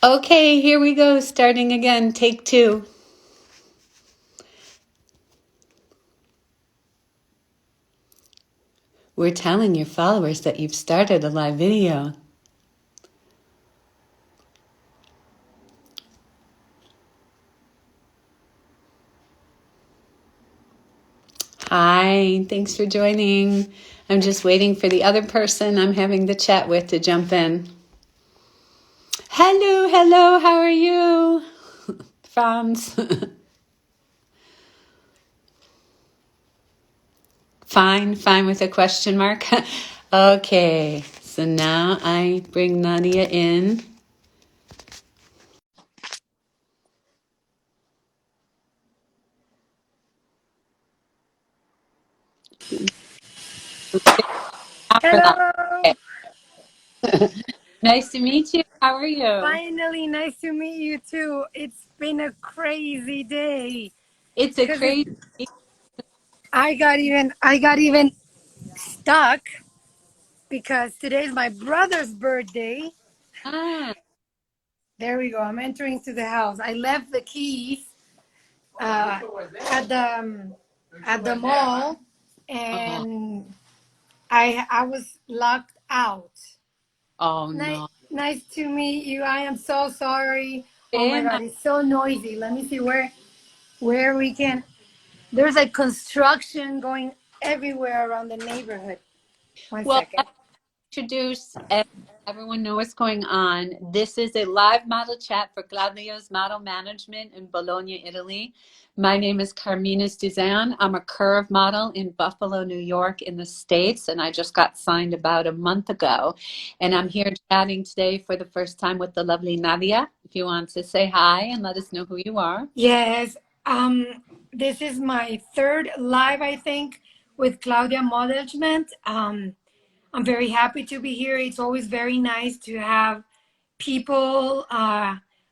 Okay, here we go. Starting again. Take two. We're telling your followers that you've started a live video. Hi, thanks for joining. I'm just waiting for the other person I'm having the chat with to jump in. Hello, how are you? Franz. Fine with a question mark. Okay, so now I bring Nadia in. Hello. Nice to meet you. How are you? Finally, nice to meet you too. It's been a crazy day It's a because crazy. I got even stuck because today's my brother's birthday. Ah, There we go. I'm entering to the house. I left the keys uh, at the um, at the mall, oh, and I was locked out. oh Nice, no. nice to meet you. I am so sorry. Oh my Pena. God, it's so noisy. Let me see where we can. There's like construction going everywhere around the neighborhood. One Well, second. introduce everyone know what's going on. This is a live model chat for Claudia's Model Management in Bologna, Italy. My name is Carmina Stizan. I'm a curve model in Buffalo, New York in the States, and I just got signed about a month ago. And I'm here chatting today for the first time with the lovely Nadia. If you want to say hi and let us know who you are. Yes. This is my third live, I think, with Claudia Management. I'm very happy to be here. It's always very nice to have people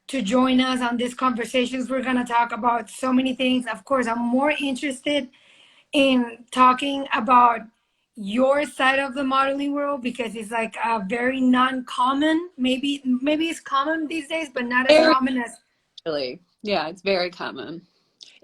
to join us on these conversations. We're going to talk about so many things. Of course, I'm more interested in talking about your side of the modeling world because it's like a very non-common. Maybe it's common these days, but not as Very common as. actually. Yeah, it's very common.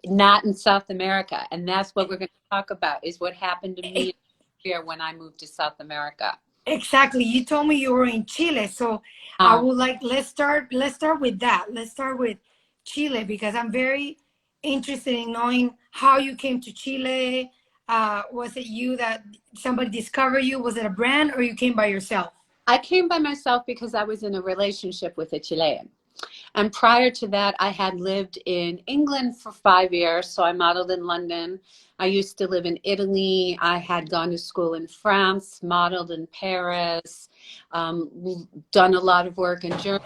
Not in South America. And that's what we're going to talk about is what happened to me here when I moved to South America. Exactly. You told me you were in Chile, so I Uh, would like let's start with that. Let's start with Chile because I'm very interested in knowing how you came to Chile. Was it you that somebody discovered you? Was it a brand or you came by yourself? I came by myself because I was in a relationship with a Chilean. And prior to that, I had lived in England for 5 years. So I modeled in London. I used to live in Italy. I had gone to school in France, modeled in Paris, done a lot of work in Germany.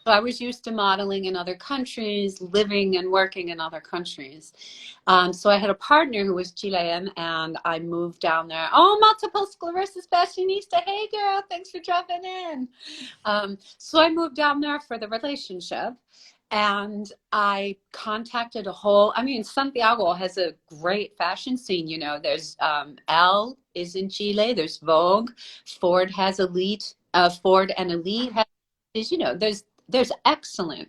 So I was used to modeling in other countries, living and working in other countries. So I had a partner who was Chilean, and I moved down there. Oh, multiple sclerosis fashionista. Hey, girl, thanks for dropping in. So I moved down there for the relationship. And I contacted I mean, Santiago has a great fashion scene. You know, there's Elle is in Chile, there's Vogue, Ford has Elite, Ford and Elite has, there's excellent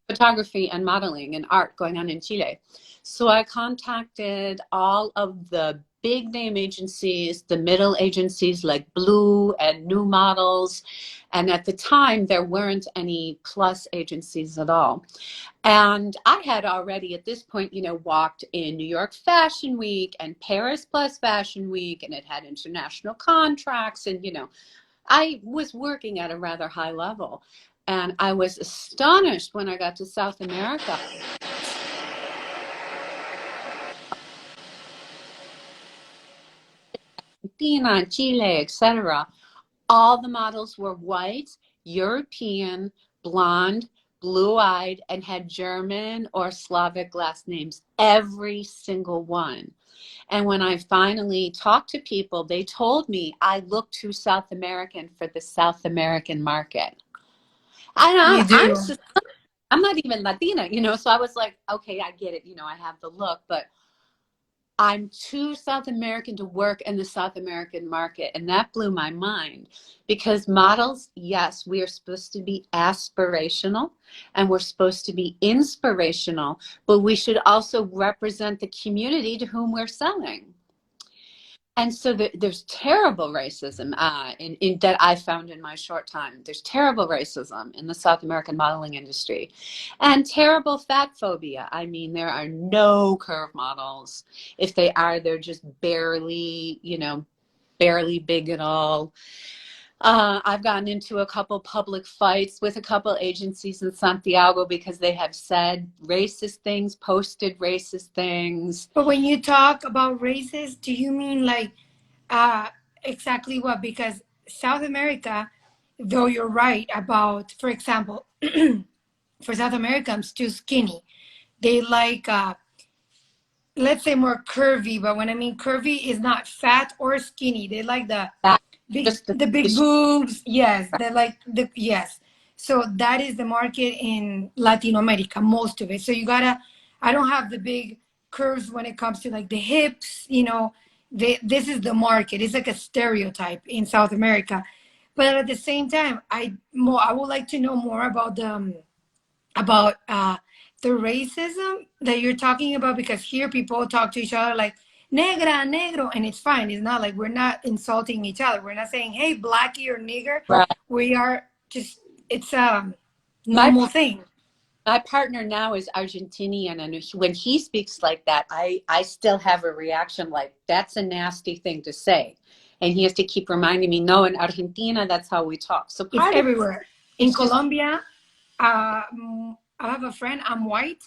photography and modeling and art going on in Chile. So I contacted all of the big name agencies, the middle agencies like Blue and New Models. And at the time, there weren't any plus agencies at all. And I had already at this point, walked in New York Fashion Week and Paris Plus Fashion Week, and it had international contracts. And, I was working at a rather high level. And I was astonished when I got to South America. Argentina, Chile, etc. All the models were white, European, blonde, blue-eyed, and had German or Slavic last names, every single one. And when I finally talked to people, they told me I look too South American for the South American market. And You do. I'm not even Latina, so I was like, okay, I get it, I have the look, but I'm too South American to work in the South American market. And that blew my mind because models, yes, we are supposed to be aspirational and we're supposed to be inspirational, but we should also represent the community to whom we're selling. And so there's terrible racism in that I found in my short time. There's terrible racism in the South American modeling industry and terrible fat phobia. I mean, there are no curve models. If they are, they're just barely, barely big at all. I've gotten into a couple public fights with a couple agencies in Santiago because they have said racist things, posted racist things. But when you talk about races, do you mean like uh, exactly what? Because South America, though you're right about, for example, for South Americans, too skinny. They like, let's say more curvy, but when I mean curvy is not fat or skinny. They like That big, just the the big issue. boobs. Yes, they like the, yes. So that is the market in Latin America, most of it. So you gotta, I don't have the big curves when it comes to like the hips, this is the market. It's like a stereotype in South America. But at the same time, I would like to know more about the racism that you're talking about, because here people talk to each other like negra, negro, and it's fine. It's not like we're not insulting each other. We're not saying, hey, blackie or nigger. Right. We are just, it's a My normal thing. my partner now is Argentinian, and when he speaks like that, I still have a reaction like that's a nasty thing to say, and he has to keep reminding me, no, in Argentina, that's how we talk. So It's part of everywhere. In it's just Colombia, I have a friend, I'm white,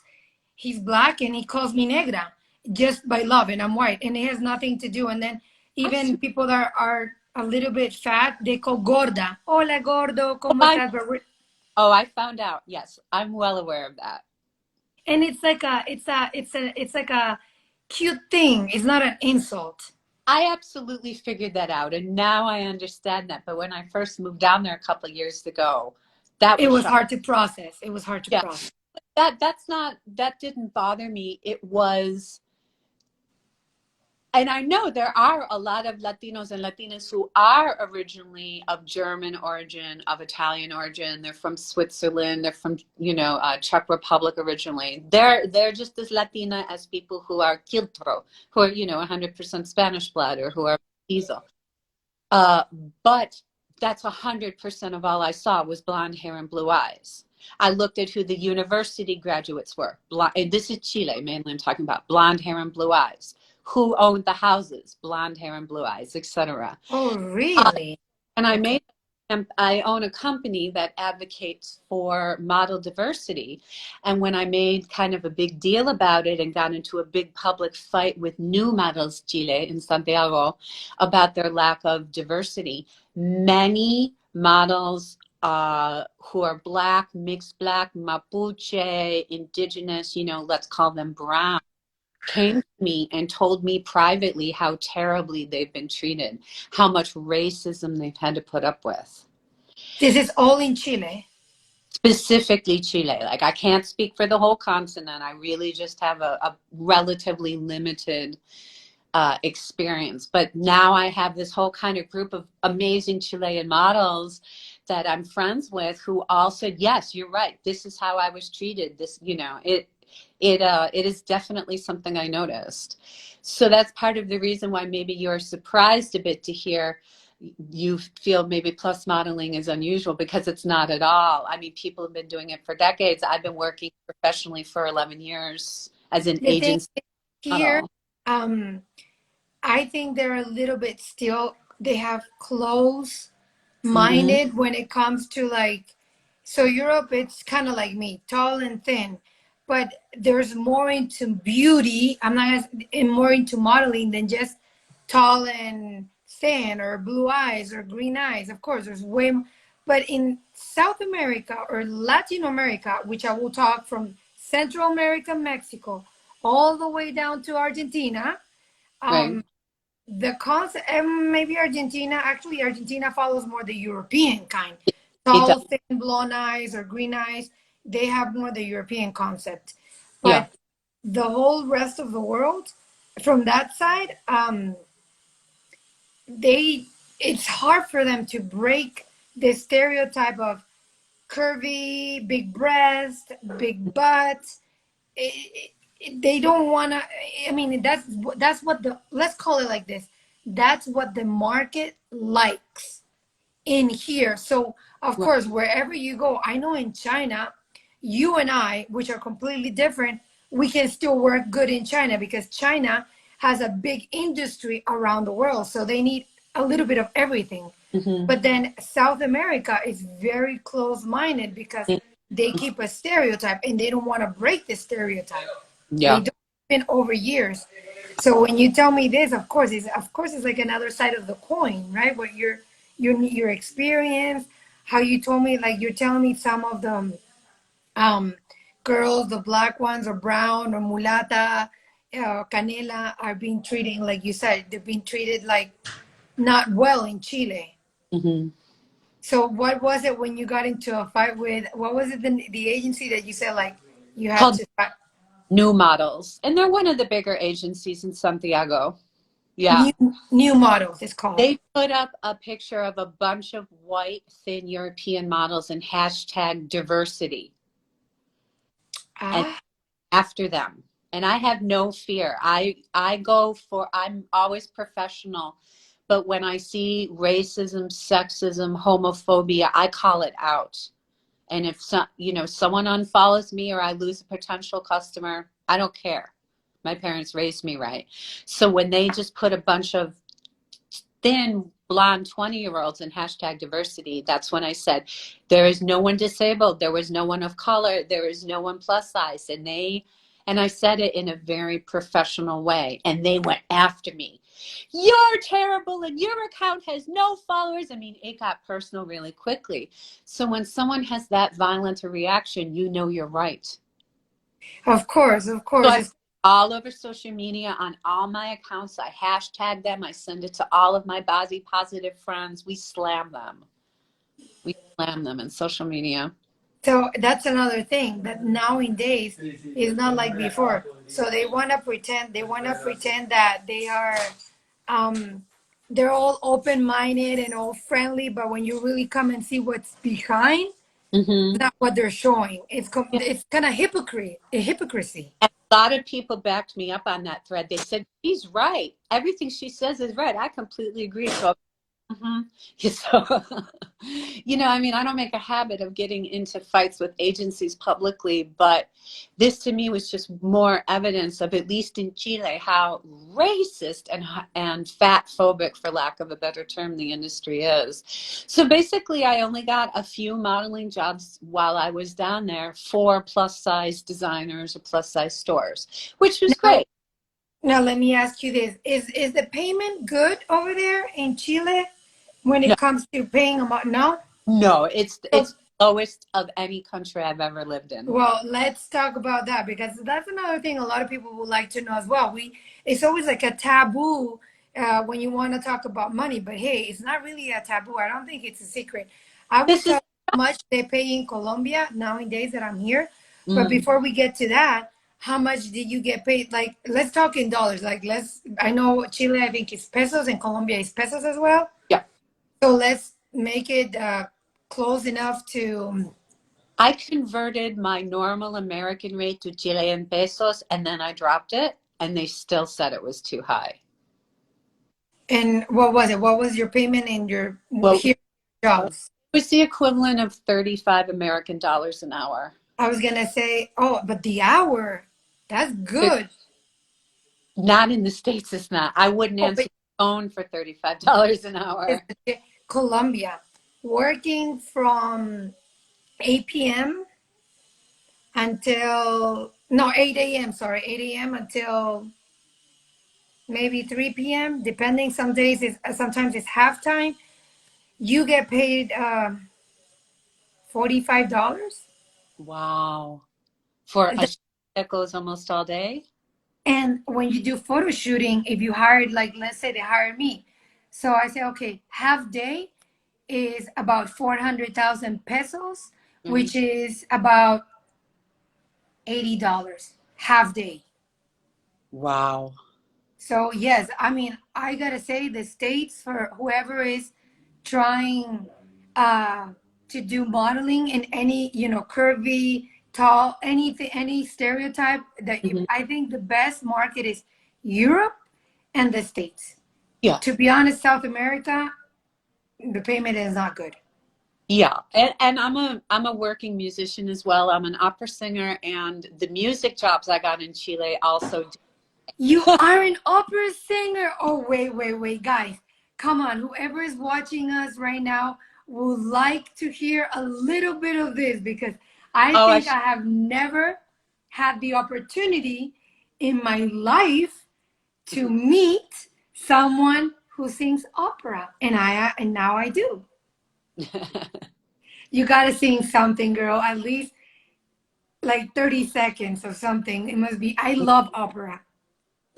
he's black, and he calls me negra just by love, and I'm white, and it has nothing to do. And then even people that are a little bit fat, they call gorda. Hola, gordo, oh, ¿cómo estás? But I found out. Yes, I'm well aware of that. and it's like it's like a cute thing. It's not an insult. I absolutely figured that out, and now I understand that. But when I first moved down there a couple of years ago, that It was was shocking. hard to process. It was hard to Yeah, process. that didn't bother me. It was, and I know there are a lot of Latinos and Latinas who are originally of German origin, of Italian origin. They're from Switzerland. They're from, Czech Republic originally. They're just as Latina as people who are quiltro, who are, 100% Spanish blood, or who are mestizo. Uh, but that's 100% of all I saw was blonde hair and blue eyes. I looked at who the university graduates were. This is Chile, mainly I'm talking about blonde hair and blue eyes. Who owned the houses? Blonde hair and blue eyes, etc. Oh, really? And Okay. I own a company that advocates for model diversity. And when I made kind of a big deal about it and got into a big public fight with New Models Chile in Santiago about their lack of diversity, many models who are Black, mixed Black, Mapuche, indigenous, let's call them brown, came to me and told me privately how terribly they've been treated, how much racism they've had to put up with. This is all in Chile. Specifically Chile. Like, I can't speak for the whole continent. I really just have a relatively limited experience. But now I have this whole kind of group of amazing Chilean models that I'm friends with who all said, yes, you're right. This is how I was treated. It is definitely something I noticed. So that's part of the reason why maybe you're surprised a bit to hear you feel maybe plus modeling is unusual, because it's not at all. I mean, people have been doing it for decades. I've been working professionally for 11 years as an The thing agency here, model. um, I think they're a little bit still, they have close Mm-hmm. minded when it comes to like, so Europe, it's kind of like me, tall and thin, but there's more into beauty. I'm not more into modeling than just tall and thin or blue eyes or green eyes. Of course, there's way more. But in South America or Latin America, which I will talk from Central America, Mexico, all the way down to Argentina, Right. um, the concept, and maybe Argentina, actually, Argentina follows more the European kind. It does. Tall, thin, blonde eyes or green eyes, they have more the European concept. Yeah. But the whole rest of the world, from that side, they it's hard for them to break the stereotype of curvy, big breast, big butt. They don't want to. I mean, that's what the, let's call it like this. That's what the market likes in here. So of Right. course, wherever you go, I know in China, you and I, which are completely different, we can still work good in China because China has a big industry around the world. So they need a little bit of everything. Hmm. But then South America is very close minded because they keep a stereotype and they don't want to break the stereotype. They Yeah. do it over years. So when you tell me this, of course it's like another side of the coin, right? What your experience, how you told me, like you're telling me some of the um girls, the black ones or brown or mulata, canela are being treated like you said, they're being treated like not well in Chile. Hmm. So what was it when you got into a fight with, what was it, the agency that you said like you had Called to fight? New Models, and they're one of the bigger agencies in Santiago. Yeah. New new models it's called. They put up a picture of a bunch of white, thin European models and hashtag diversity. And Ah, after them. And I have no fear. I'm always professional. But when I see racism, sexism, homophobia, I call it out. And if someone unfollows me or I lose a potential customer, I don't care. My parents raised me right. So when they just put a bunch of thin blonde 20-year-olds in hashtag diversity, that's when I said, there is no one disabled, there was no one of color, there is no one plus size. And I said it in a very professional way, and they went after me. You're terrible and your account has no followers. I mean, it got personal really quickly. So when someone has that violent a reaction, you're right. of So course. I put it all over social media on all my accounts. I hashtag them. I send it to all of my body positive friends. We slam them. We slam them in social media. So that's another thing that nowadays is not like before. So they want to pretend that they are um they're all open-minded and all friendly, but when you really come and see what's behind, Hmm. not what they're showing. Yeah. It's kind of hypocrisy. And a lot of people backed me up on that thread. They said, she's right. Everything she says is right. I completely agree. So hmm. So, I mean, I don't make a habit of getting into fights with agencies publicly, but this to me was just more evidence of, at least in Chile, how racist and fat phobic, for lack of a better term, the industry is. So basically, I only got a few modeling jobs while I was down there for plus size designers or plus size stores, which was Now, great. now let me ask you this: is the payment good over there in Chile when No, it comes to paying about? No. no, it's So, it's lowest of any country I've ever lived in. well, let's talk about that because that's another thing a lot of people would like to know as well. It's always like a taboo when you want to talk about money, but hey, it's not really a taboo. I don't think it's a secret. I will This tell is you how much they pay in Colombia nowadays that I'm here. But mm, before we get to that, how much did you get paid? Like, let's talk in dollars. Like, I know Chile, I think it's pesos, and Colombia is pesos as well. yeah. So let's make it close enough to. I converted my normal American rate to Chilean pesos and then I dropped it and they still said it was too high. And what was it? What was your payment in your Well, here it jobs? was the equivalent of 35 American dollars an hour. I was gonna say, oh, but the hour, that's It, good. not in the States, it's not. I wouldn't Oh, answer but the phone for $35 an it's hour. Colombia, working from 8 p.m. until no 8 a.m. Sorry, 8 a.m. until maybe 3 p.m. Depending. Some days is sometimes it's halftime. You get paid $45. Wow. For a shift that goes almost all day? And when you do photo shooting, if you hired, like, let's say they hired me. So I say, okay, half day is about 400,000 pesos, Hmm. which is about $80, half day. Wow. So yes, I mean, I gotta say the States, for whoever is trying uh to do modeling in any, curvy, tall, anything, any stereotype, that Mhm. I think the best market is Europe and the States. Yeah. To be honest, South America, the payment is not good. Yeah, and I'm a working musician as well. I'm an opera singer, and the music jobs I got in Chile also. You are an opera singer. Oh, wait, wait, wait, guys. Come on. Whoever is watching us right now would like to hear a little bit of this, because I Oh, think I have never had the opportunity in my life to meet someone who sings opera, and now I do. You got to sing something, girl, at least like 30 seconds of something. It must be. I love opera.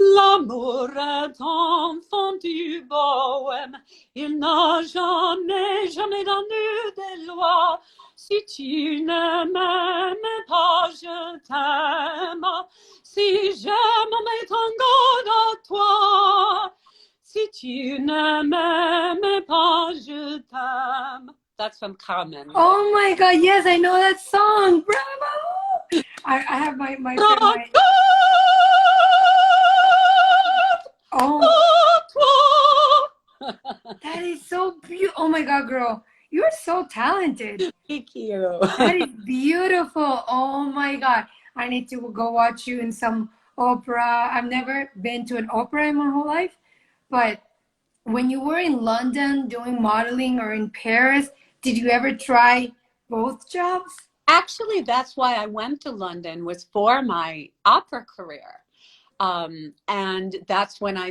L'amour est enfant du bohème, il n'a jamais, jamais donné des lois. Si tu ne m'aimes pas, je t'aime. Si j'aime mes tangos à toi. Si tu ne m'aimes pas, je t'aime. That's from Carmen. Oh my God, yes, I know that song. Bravo! I have my oh, that is so beautiful. Oh my God, girl, you're so talented. Thank you. That is beautiful. Oh my God, I need to go watch you in some opera. I've never been to an opera in my whole life, but when you were in London doing modeling, or in Paris, did you ever try both jobs? Actually, that's why I went to London, was for my opera career. And that's when I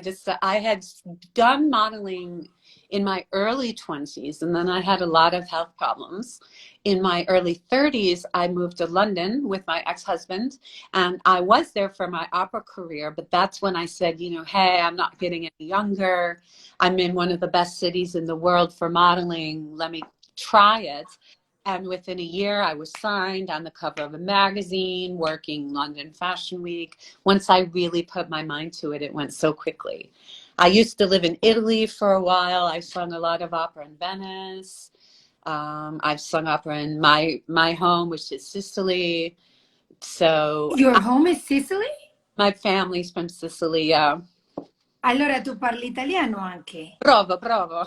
had done modeling in my early 20s, and then I had a lot of health problems. In my early 30s, I moved to London with my ex-husband, and I was there for my opera career. But that's when I said, hey, I'm not getting any younger. I'm in one of the best cities in the world for modeling. Let me try it. And within a year, I was signed on the cover of a magazine, working London Fashion Week. Once I really put my mind to it, it went so quickly. I used to live in Italy for a while. I sung a lot of opera in Venice. I've sung opera in my home, which is Sicily. So Your home is Sicily? my family's from Sicily. Allora tu parli italiano anche? Provo, provo.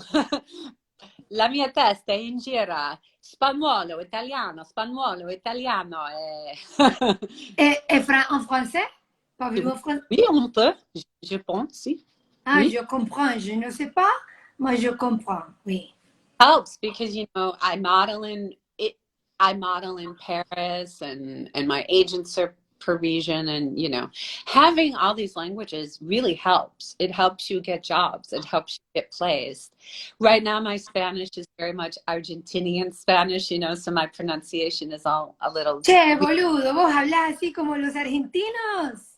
La mia testa è in gira. Spagnolo, italiano. En français? Parlez-vous français? Oui, on peut, je pense, si. Ah, Oui. je comprends. Je ne sais pas, mais je comprends. Oui. Helps because I model in Paris, and my agents are Parisian, and having all these languages really helps. It helps you get jobs. It helps you get placed. Right now my Spanish is very much Argentinian Spanish, so my pronunciation is all a little Che, weird. boludo, vos hablás así como los argentinos.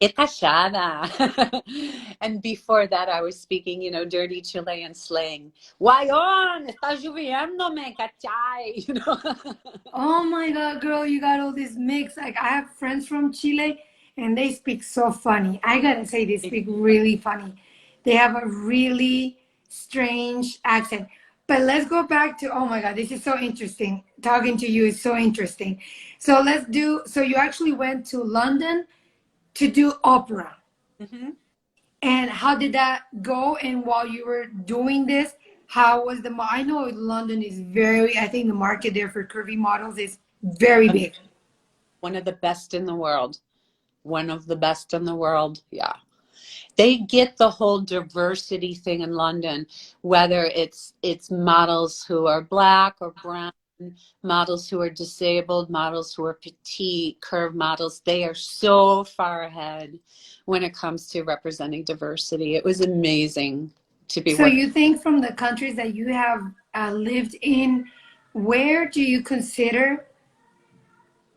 Itachada. And before that, I was speaking, dirty Chilean slang. Guayón, está lloviendo, me cachai, Oh my God, girl, you got all this mix. Like, I have friends from Chile, and they speak so funny. I gotta say, they speak really funny. They have a really strange accent. But let's go back to, oh my God, this is so interesting. Talking to you is so interesting. So you actually went to London to do opera. Mhm. And how did that go? And while you were doing this, how was I know London is very, I think the market there for curvy models is very big. One of the best in the world. One of the best in the world. Yeah. They get the whole diversity thing in London, whether it's models who are black or brown, models who are disabled, models who are petite, curve models. They are so far ahead when it comes to representing diversity. It was amazing to be So working. you think from the countries that you have lived in, where do you consider,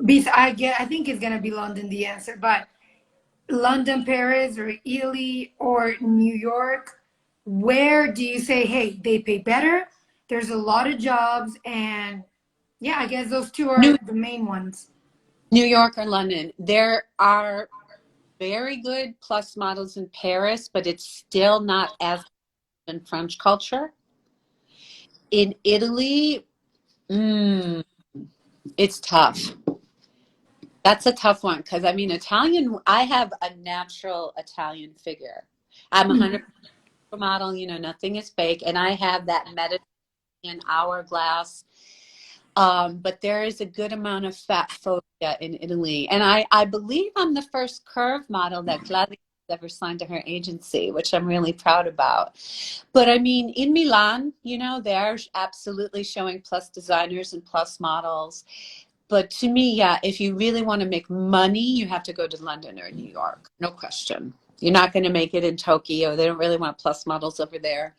I think it's going to be London, the answer, but London, Paris, or Italy, or New York, where do you say, hey, they pay better, there's a lot of jobs, and yeah, I guess those two New are the main ones. New York or London. There are very good plus models in Paris, but it's still not as in French culture. In Italy, mm, it's tough. That's a tough one because I mean, Italian, I have a natural Italian figure. I'm a 100% model, nothing is fake. And I have that Mediterranean hourglass. But there is a good amount of fat phobia in Italy. And I believe I'm the first curve model that Claudia has ever signed to her agency, which I'm really proud about. But I mean, in Milan, they're absolutely showing plus designers and plus models. But to me, yeah, if you really want to make money, you have to go to London or New York. No question. You're not going to make it in Tokyo. They don't really want plus models over there.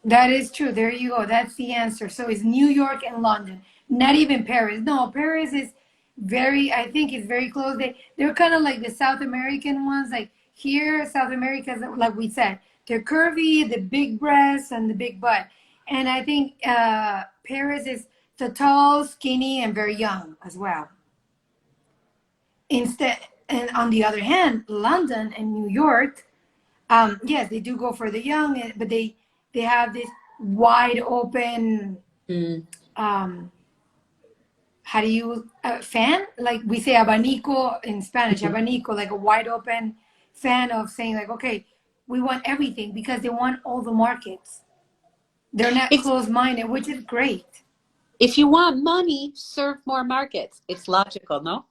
That is true. There you go. That's the answer. So it's New York and London, not even Paris. No, Paris is very, I think it's very close. They're kind of like the South American ones. Like here, South America, like we said, they're curvy, the big breasts and the big butt. And I think Paris is the tall, skinny, and very young as well. Instead, and on the other hand, London and New York, yes, they do go for the young, but they have this wide open. Mm. Um, how do you fan? Like we say abanico in Spanish, Mhm. abanico, like a wide open fan of saying like, okay, we want everything because they want all the markets. They're not It's closed minded, which is great. If you want money, serve more markets. It's logical, no?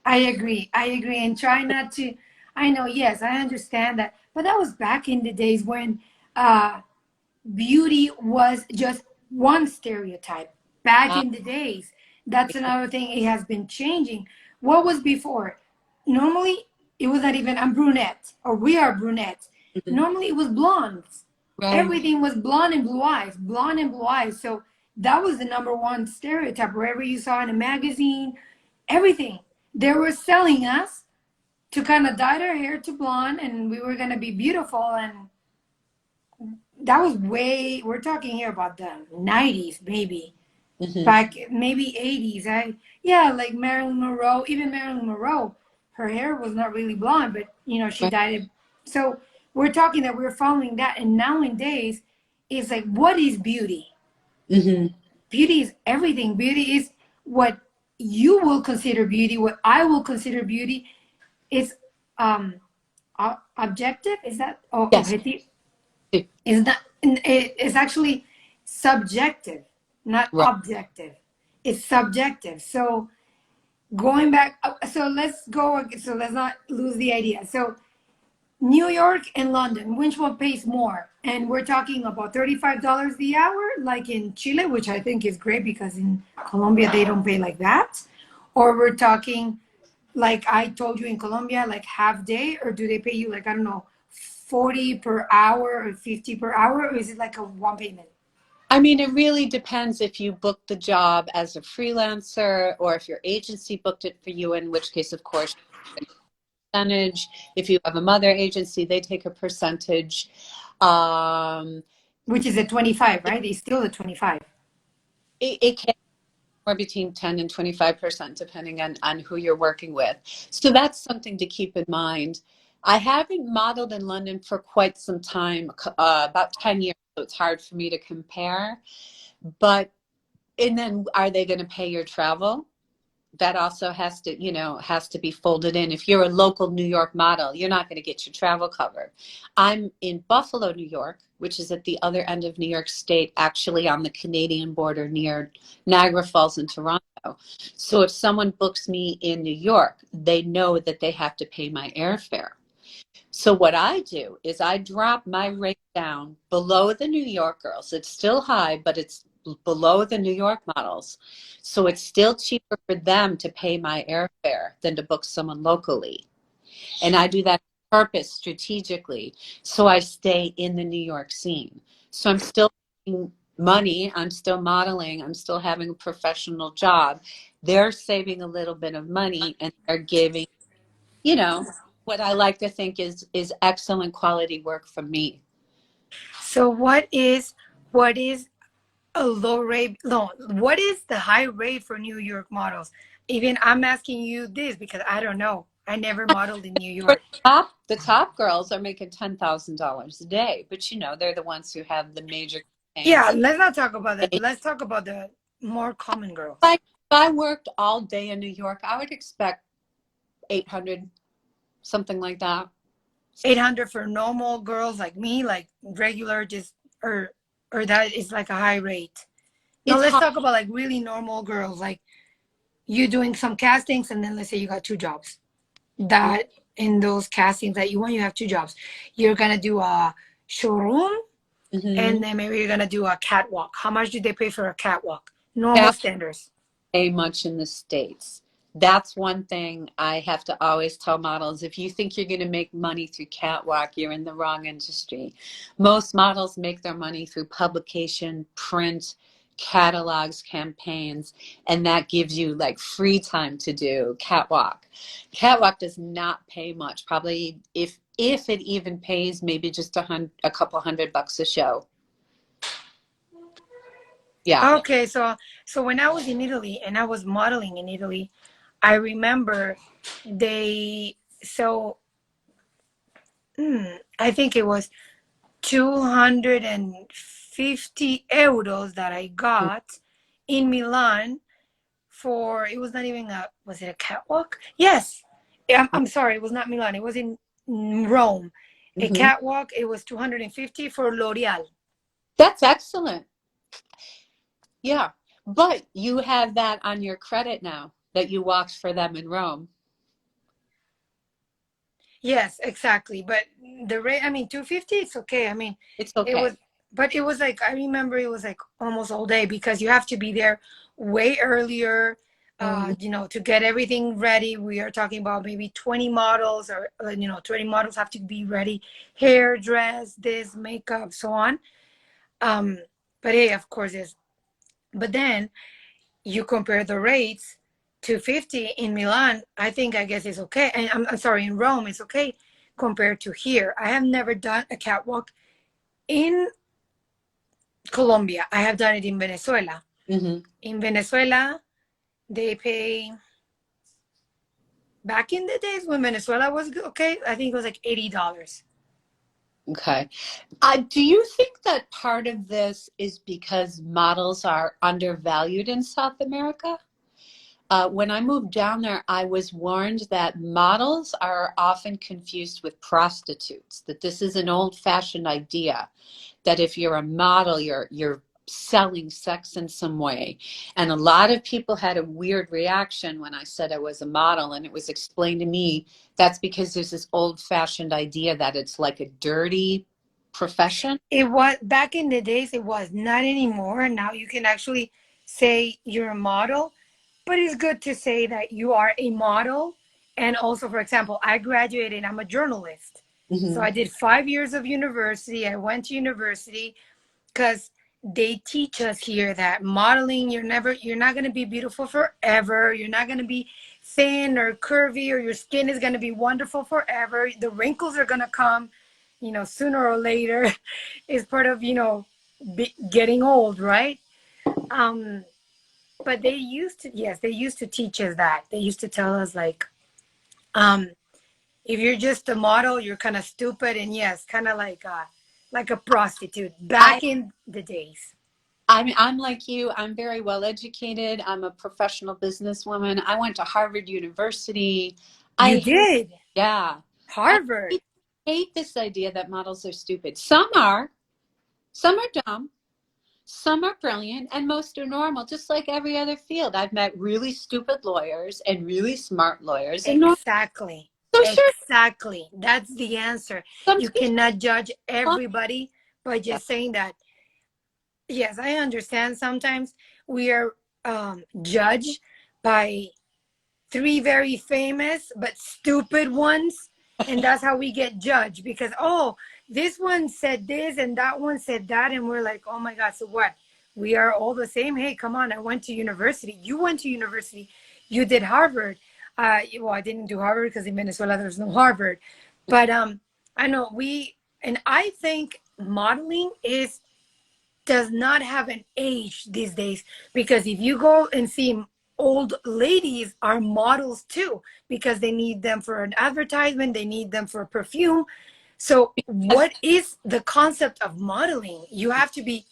I agree. I agree, and try not to. I know. Yes, I understand that, but that was back in the days when uh, beauty was just one stereotype back Uh, in the days. That's another thing. It has been changing. What was before? Normally, it was not even I'm brunette or we are brunettes. mhm. Normally, it was blondes. Right. Everything was blonde and blue eyes, blonde and blue eyes. So that was the number one stereotype. Wherever you saw in a magazine, everything they were selling us to kind of dye our hair to blonde, and we were gonna be beautiful and that was way we're talking here about the 90s maybe Hmm. back maybe 80s. I yeah, like Marilyn Monroe. Even Marilyn Monroe, her hair was not really blonde, but she Right. dyed it. So we're talking that we're following that, and nowadays it's like, what is beauty? Hmm. Beauty is everything. Beauty is what you will consider beauty, what I will consider beauty. It's um objective, is that Yes. objective? It's not. It's actually subjective, not Right. objective. It's subjective. So going back, so let's go. So let's not lose the idea. So New York and London, which one pays more? And we're talking about $35 the hour, like in Chile, which I think is great because in Colombia they don't pay like that. Or we're talking like I told you in Colombia, like half day, or do they pay you like I don't know, 40 per hour or 50 per hour, or is it like a one payment? I mean, it really depends if you booked the job as a freelancer or if your agency booked it for you, in which case, of course, percentage. If you have a mother agency, they take a percentage. Um, Which is a 25, right? It's still a 25. it can or between 10 and 25%, depending on who you're working with. So that's something to keep in mind. I haven't modeled in London for quite some time, about 10 years, so it's hard for me to compare. But, and then are they going to pay your travel? That also has to be folded in. If you're a local New York model, you're not going to get your travel covered. I'm in Buffalo, New York, which is at the other end of New York State, actually on the Canadian border near Niagara Falls and Toronto. So if someone books me in New York, they know that they have to pay my airfare. So what I do is I drop my rate down below the New York girls. It's still high, but it's below the New York models. So it's still cheaper for them to pay my airfare than to book someone locally. And I do that on purpose strategically. So I stay in the New York scene. So I'm still making money. I'm still modeling. I'm still having a professional job. They're saving a little bit of money and they're giving you know, what I like to think is excellent quality work from me. So what is a low rate? No, what is the high rate for New York models? Even I'm asking you this because I don't know. I never modeled in New For York. the top girls are making $10,000 a day, but they're the ones who have the major Yeah, campaigns. let's not talk about that. Let's talk about the more common girls. Like if I worked all day in New York, I would expect 800, something like that. 800 for normal girls like me, like regular, just or or that is like a high rate. No, It's let's hard. talk about like really normal girls, like you doing some castings, and then let's say you got two jobs. That in those castings that you want, you have two jobs. You're gonna do a showroom, Mm-hmm. and then maybe you're gonna do a catwalk. How much do they pay for a catwalk? Normal Can't standards. pay much in the States. That's one thing I have to always tell models. If you think you're going to make money through catwalk, you're in the wrong industry. Most models make their money through publication, print, catalogs, campaigns, and that gives you like free time to do catwalk. Catwalk does not pay much. Probably if it even pays, maybe just a couple $100 a show. Yeah. Okay, so when I was in Italy and I was modeling in Italy, I remember they so I think it was 250 euros that I got in Milan for, it was not even a, was it a catwalk? Yes. I'm sorry, it was not Milan. It was in Rome. A Hmm. catwalk, it was 250 for L'Oreal. That's excellent. Yeah. But you have that on your credit now that you walked for them in Rome. Yes, exactly. But the rate, I mean, 250, it's okay. I mean, It's it was, okay. but it was like, I remember it was like almost all day because you have to be there way earlier, Mhm. to get everything ready. We are talking about maybe 20 models or, 20 models have to be ready, hair, dress, this, makeup, so on. Um, but hey, of course, is, but then you compare the rates to 50 in Milan, I guess it's okay. And I'm sorry, in Rome, it's okay compared to here. I have never done a catwalk in Colombia. I have done it in Venezuela. Hmm. In Venezuela, they pay, back in the days when Venezuela was okay, I think it was like $80. Okay. Do you think that part of this is because models are undervalued in South America? When I moved down there, I was warned that models are often confused with prostitutes, that this is an old-fashioned idea, that if you're a model, you're selling sex in some way. And a lot of people had a weird reaction when I said I was a model, and it was explained to me that's because there's this old-fashioned idea that it's like a dirty profession. It was back in the days, it was not anymore. Now you can actually say you're a model, but it's good to say that you are a model. And also, for example, I graduated, I'm a journalist. So Hmm. I did 5 years of university. I went to university because they teach us here that modeling, you're not going to be beautiful forever. You're not going to be thin or curvy, or your skin is going to be wonderful forever. The wrinkles are going to come, sooner or later. Is part of, getting old, right? um but they used to teach us that. They used to tell us like, um if you're just a model, you're kind of stupid, and yes, kind of like a prostitute I back in the days. I'm like you. I'm very well educated. I'm a professional businesswoman. I went to Harvard University. You I did Yeah. I Harvard. hate this idea that models are stupid. Some are dumb, some are brilliant, and most are normal, just like every other field. I've met really stupid lawyers and really smart lawyers and normal. Exactly. So sure, Exactly, that's the answer. You sometimes cannot judge fun. everybody by Yeah. just saying that. Yes, I understand sometimes we are judged by three very famous but stupid ones, and that's how we get judged, because oh, this one said this and that one said that, and we're like, oh my god, so what, we are all the same? Hey, come on, I went to university, you went to university, you did Harvard. Well, I didn't do Harvard because in Venezuela there's no Harvard, but I know we, and I think modeling does not have an age these days, because if you go and see old ladies are models too, because they need them for an advertisement, they need them for perfume. So what is the concept of modeling? You have to be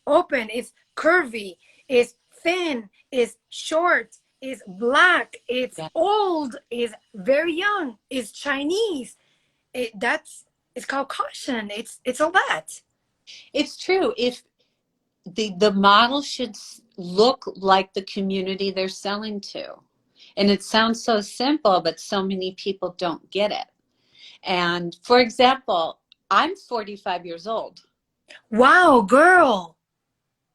open, it's curvy, it's thin, it's short, it's black, it's Yeah. old, it's very young, it's Chinese. That's it's called caution. It's all that. It's true. If the model should look like the community they're selling to. And it sounds so simple, but so many people don't get it. And for example, I'm 45 years old. Wow, girl.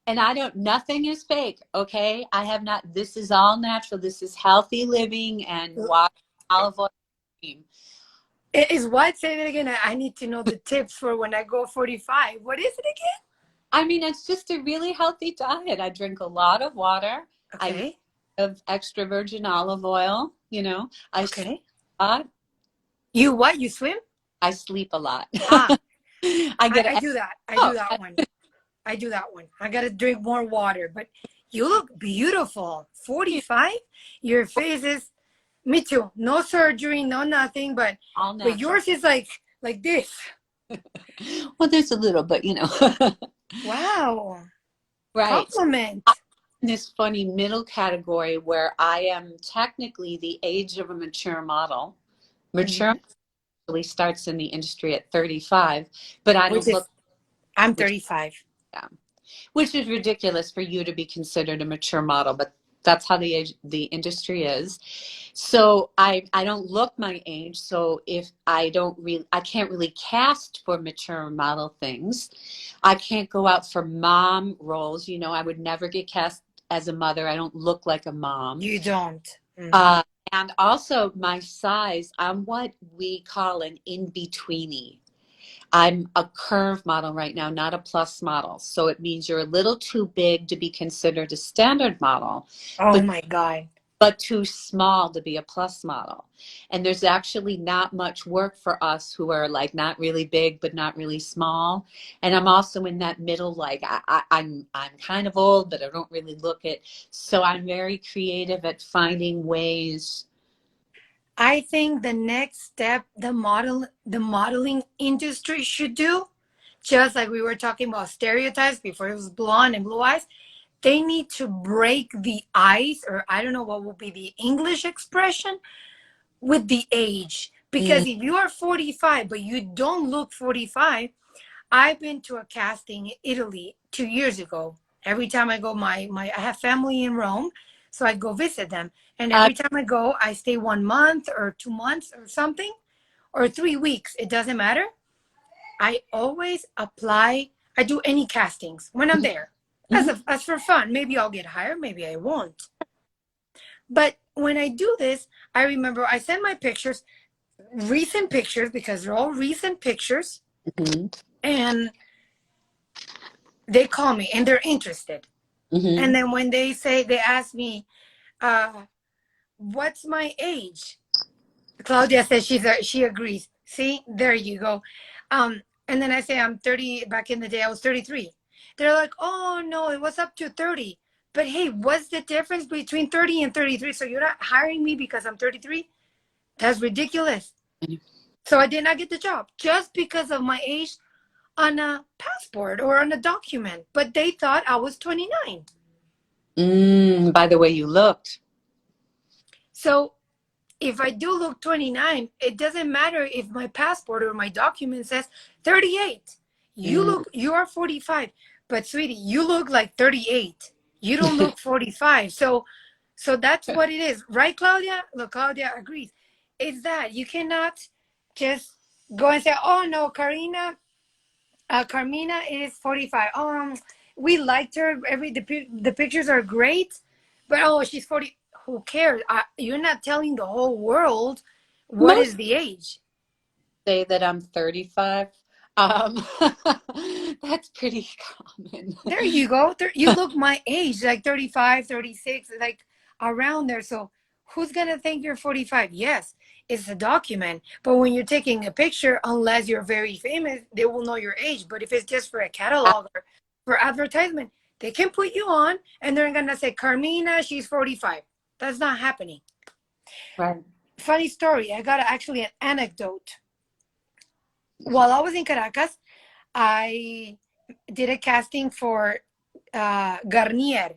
And I don't, nothing is fake, okay? I have not, this is all natural. This is healthy living and water, olive oil. It is what? Say it again. I need to know the tips for when I go 45. What is it again? I mean, it's just a really healthy diet. I drink a lot of water. I Okay. have extra virgin olive oil, you know. I sleep Okay. a lot. You what? You swim? I sleep a lot. Ah, I get I a, do that. I do oh, that one. I do that one. I gotta drink more water. But you look beautiful. 45? Your face is me too. No surgery, no nothing, all but natural. yours is like this. Well, there's a little, but Wow. right. So Compliment. I'm in this funny middle category where I am technically the age of a mature model. Mature Mhm. actually starts in the industry at 35, but I Which don't look, is I'm which 35. yeah, which is ridiculous for you to be considered a mature model, but that's how the industry is. So I don't look my age. So if I can't really cast for mature model things. I can't go out for mom roles. You know, I would never get cast as a mother. I don't look like a mom. You don't. Uh, and also my size, I'm what we call an in-betweenie. I'm a curve model right now, not a plus model. So it means you're a little too big to be considered a standard model, Oh but my God. too small to be a plus model. And there's actually not much work for us who are like not really big but not really small. And I'm also in that middle, like I'm kind of old, but I don't really look it. So I'm very creative at finding ways. I think the next step the modeling industry should do, just like we were talking about stereotypes before it was blonde and blue eyes, they need to break the ice, or I don't know what will be the English expression, with the age. Mm, Because if you are 45 but you don't look 45, I've been to a casting in Italy 2 years ago. Every time I go, I have family in Rome, so I go visit them. And uh, every time I go, I stay 1 month or 2 months or something, or 3 weeks. It doesn't matter. I always apply. I do any castings when I'm there, mhm. as for fun. Maybe I'll get hired, maybe I won't. But when I do this, I remember I send my pictures, recent pictures, because they're all recent pictures, Mhm. and they call me and they're interested. And Mhm. then when they ask me, uh, what's my age? Claudia says she agrees. See, there you go. And then I say I'm 30. Back in the day, I was 33. They're like, oh no, it was up to 30. But hey, what's the difference between 30 and 33? So you're not hiring me because I'm 33? That's ridiculous. So I did not get the job just because of my age on a passport or on a document. But they thought I was 29. By the way you looked. So if I do look 29, it doesn't matter if my passport or my document says 38. Mm. You are 45, but sweetie, you look like 38. You don't look 45. So that's what it is. Right, Claudia? Look, Claudia agrees. It's that you cannot just go and say, oh no, Carmina is 45. We liked her. The pictures are great, but oh, she's 40. Who cares? You're not telling the whole world what is Most the age. say that I'm 35. Um, that's pretty common. There you go. You look my age, like 35, 36, like around there. So who's gonna think you're 45? Yes, it's a document. But when you're taking a picture, unless you're very famous, they will know your age. But if it's just for a catalog or for advertisement, they can put you on and they're gonna say, Carmina, she's 45. That's not happening. Right. Funny story. I got actually an anecdote. While I was in Caracas, I did a casting for Garnier.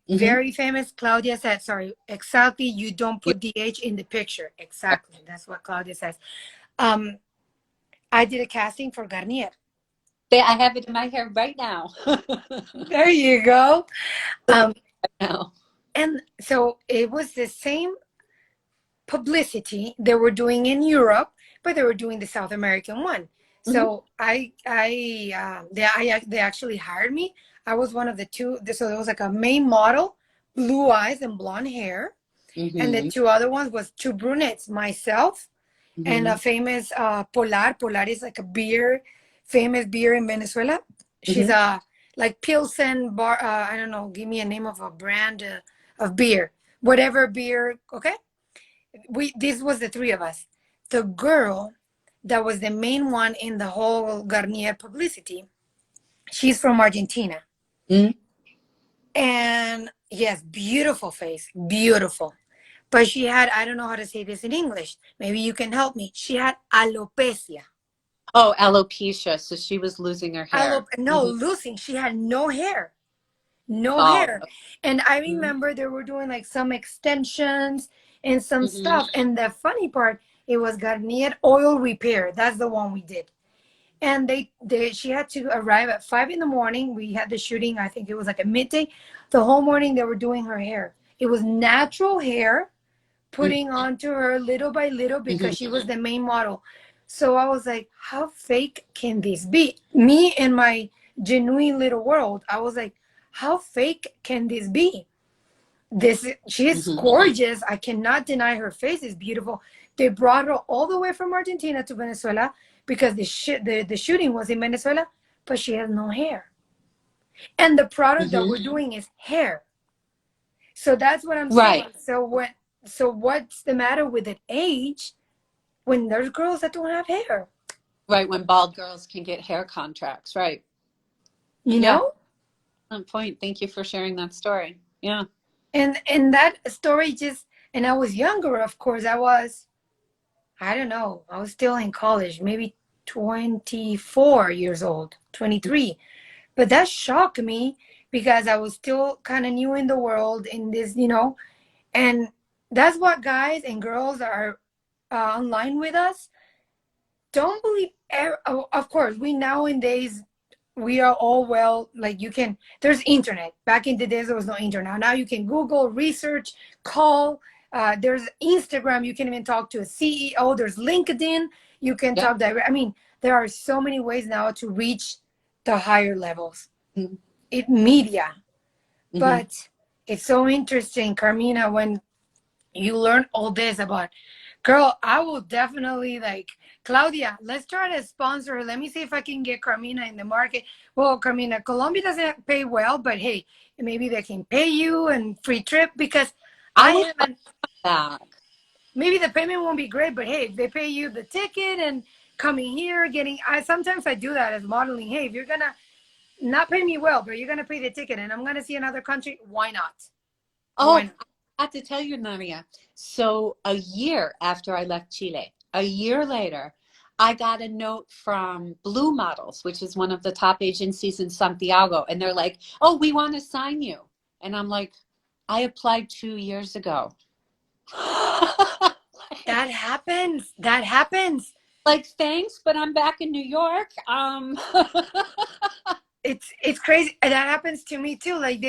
Mm-hmm. Very famous. Claudia said, sorry, exactly. You don't put the H in the picture. Exactly. That's what Claudia says. Um, I did a casting for Garnier. I have it in my hair right now. There you go. Um, Now. and so it was the same publicity they were doing in Europe, but they were doing the South American one. Mm-hmm. So they actually hired me. I was one of the two. So there was like a main model, blue eyes and blonde hair, and the Mm-hmm. two other ones was two brunettes, myself and Mm-hmm. a famous Polar. Polar is like a beer, famous beer in Venezuela. She's Mm-hmm. a like Pilsen bar. I don't know. Give me a name of a brand of beer, whatever beer. Okay, this was the three of us. The girl that was the main one in the whole Garnier publicity, she's from Argentina. Mm-hmm. And yes, beautiful face, beautiful. But she had, I don't know how to say this in English. Maybe you can help me. She had alopecia. Oh, alopecia. So she was losing her hair. No, Mm-hmm. losing. She had no hair. No Oh. hair. And I Mm-hmm. remember they were doing like some extensions and some Mm-hmm. stuff. And the funny part, it was Garnier oil repair. That's the one we did. And she had to arrive at 5 in the morning. We had the shooting, I think it was like at midday. The whole morning they were doing her hair. It was natural hair, putting onto her little by little Mm-hmm. because she was the main model. So I was like, how fake can this be? Me in my genuine little world, I was like, how fake can this be? She's Mm-hmm. gorgeous. I cannot deny her face is beautiful. They brought her all the way from Argentina to Venezuela because the shooting was in Venezuela, but she has no hair. And the product that Mm-hmm. we're doing is hair. So that's what I'm saying. Right. So what's the matter with an age when there's girls that don't have hair? Right. When bald girls can get hair contracts. Right. You Yeah. know? On point. Thank you for sharing that story. Yeah. And that story just, and I was younger, of course. I don't know. I was still in college, maybe 24 years old, 23. But that shocked me because I was still kind of new in the world in this. And that's what guys and girls are online with us. Don't believe, of course, we nowadays, we are all well, like there's internet. Back in the days, there was no internet. Now you can Google, research, call. There's Instagram. You can even talk to a CEO. There's LinkedIn. You can Yeah. talk direct. I mean, there are so many ways now to reach the higher levels. Mm-hmm. Media. Mm-hmm. But it's so interesting, Carmina, when you learn all this about, girl, I will definitely like, Claudia, let's try to sponsor her. Let me see if I can get Carmina in the market. Well, Carmina, Colombia doesn't pay well, but hey, maybe they can pay you and free trip because I I would love haven't, that. maybe the payment won't be great, but hey, if they pay you the ticket and coming here, I sometimes I do that as modeling. Hey, if you're gonna not pay me well, but you're gonna pay the ticket and I'm gonna see another country, why not? Why Oh, not? I have to tell you, Nadia. So a year after I left Chile, a year later, I got a note from Blue Models, which is one of the top agencies in Santiago, and they're like, "Oh, we want to sign you." And I'm like, "I applied 2 years ago." That happens. That happens. Like, thanks, but I'm back in New York. It's crazy. That happens to me too. Like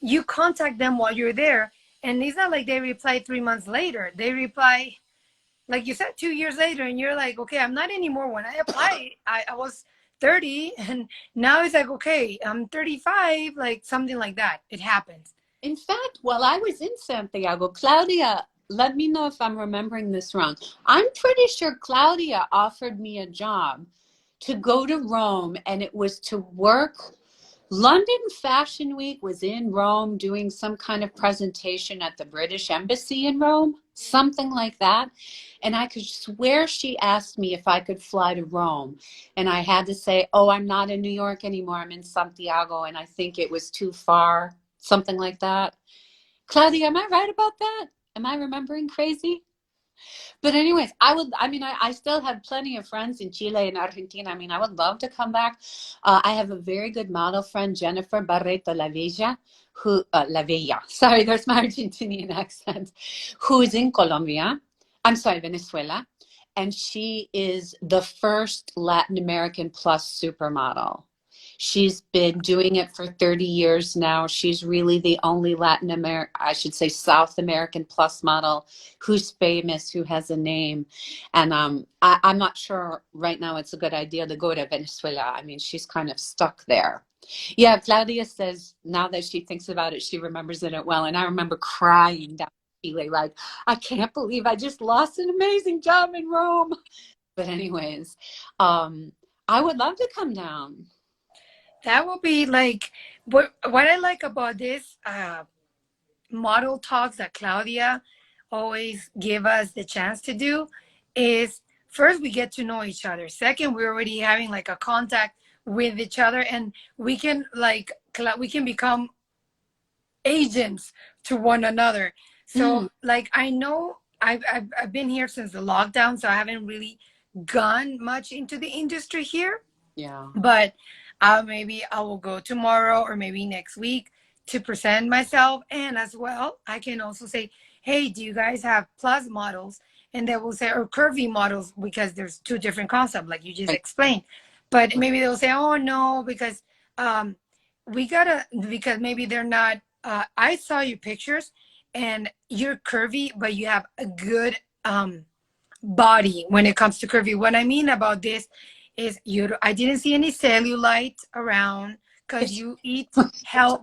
you contact them while you're there, and it's not like they reply 3 months later. They reply, like you said, 2 years later, and you're like, okay, I'm not anymore. When I applied, I was 30, and now it's like, okay, I'm 35, like something like that. It happens. In fact, while I was in Santiago, Claudia, let me know if I'm remembering this wrong. I'm pretty sure Claudia offered me a job to go to Rome, and it was to work. London Fashion Week was in Rome doing some kind of presentation at the British Embassy in Rome, something like that. And I could swear she asked me if I could fly to Rome. And I had to say, oh, I'm not in New York anymore. I'm in Santiago. And I think it was too far, something like that. Claudia, am I right about that? Am I remembering crazy? But anyways, I mean, I still have plenty of friends in Chile and Argentina. I mean, I would love to come back. I have a very good model friend, Jennifer Barreto La Villa, sorry, there's my Argentinian accent, who is in Colombia. I'm sorry, Venezuela. And she is the first Latin American plus supermodel. She's been doing it for 30 years now. She's really the only Latin American, I should say South American plus model who's famous, who has a name. And I'm not sure right now it's a good idea to go to Venezuela. I mean, she's kind of stuck there. Yeah, Claudia says now that she thinks about it, she remembers it well. And I remember crying down in Chile, like, I can't believe I just lost an amazing job in Rome. But anyways, I would love to come down. That will be like what I like about this model talks that Claudia always give us the chance to do is first we get to know each other. Second, we're already having like a contact with each other, and we can like we can become agents to one another. So Mm, like I know I've been here since the lockdown, so I haven't really gone much into the industry here, yeah. but maybe I will go tomorrow or maybe next week to present myself. And as well, I can also say, hey, do you guys have plus models? And they will say, or curvy models, because there's two different concepts, like you just Right, explained. But right. maybe they'll say, oh, no, because um, we gotta, because maybe they're not. I saw your pictures and you're curvy, but you have a good body when it comes to curvy. What I mean about this is you I didn't see any cellulite around because It's, you eat health,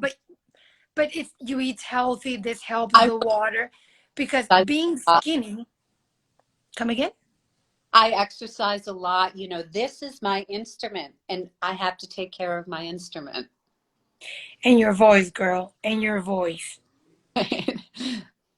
but if you eat healthy, this helps I the water because exercise being a lot. skinny, come again? I exercise a lot. You know, this is my instrument, and I have to take care of my instrument. And your voice, girl, and your voice.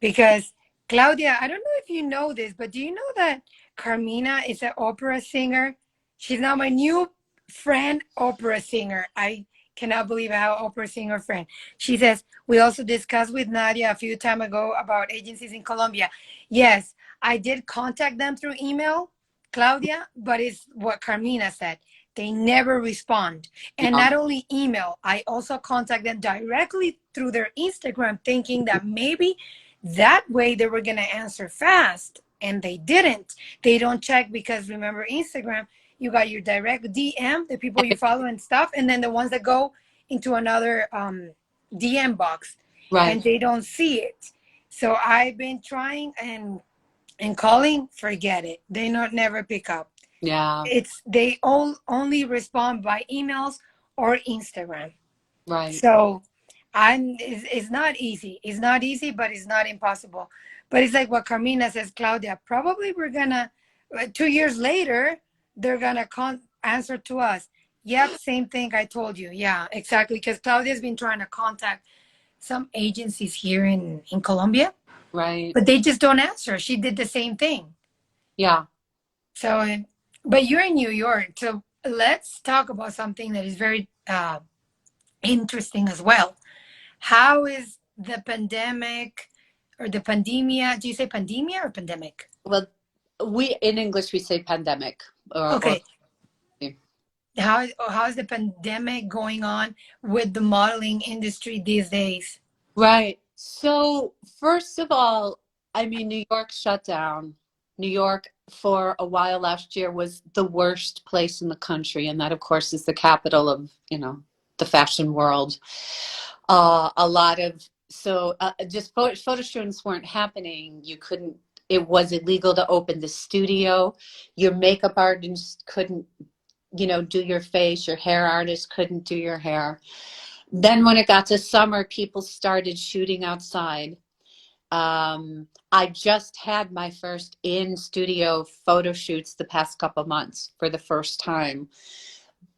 Because Claudia, I don't know if you know this, but do you know that Carmina is an opera singer? She's now my new friend, opera singer. I cannot believe I have an opera singer friend. She says, we also discussed with Nadia a few time ago about agencies in Colombia. Yes, I did contact them through email, Claudia, but it's what Carmina said. They never respond. And Yeah, not only email, I also contact them directly through their Instagram, thinking that maybe that way they were going to answer fast, and they didn't. They don't check because remember, Instagram, you got your direct DM, the people you follow and stuff, and then the ones that go into another DM box, right. and they don't see it. So I've been trying and calling, forget it. They not never pick up. Yeah, It's they all only respond by emails or Instagram. right. So it's not easy. It's not easy, but it's not impossible. But it's like what Carmina says, Claudia, probably we're gonna 2 years later, they're gonna answer to us. Yep, same thing I told you. Yeah, exactly. Because Claudia's been trying to contact some agencies here in Colombia, Right. but they just don't answer. She did the same thing. Yeah. So, but you're in New York, so let's talk about something that is very interesting as well. How is the pandemic or the pandemia? Do you say pandemia or pandemic? Well, we in English we say pandemic or Okay. How is the pandemic going on with the modeling industry these days? right. So first of all, I mean, New York shut down. New York for a while last year was the worst place in the country, and that, of course, is the capital of, the fashion world. A lot of just photo shoots weren't happening. You couldn't. It was illegal to open the studio. Your makeup artist couldn't, do your face. Your hair artist couldn't do your hair. Then when it got to summer, people started shooting outside. I just had my first in studio photo shoots the past couple months for the first time.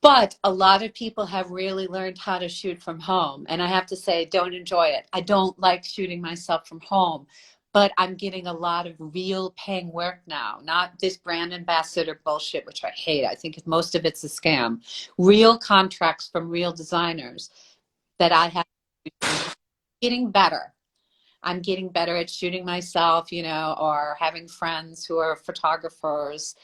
But a lot of people have really learned how to shoot from home. And I have to say, I don't enjoy it. I don't like shooting myself from home. But I'm getting a lot of real paying work now, not this brand ambassador bullshit, which I hate. I think most of it's a scam. Real contracts from real designers that I have getting better. I'm getting better at shooting myself, or having friends who are photographers.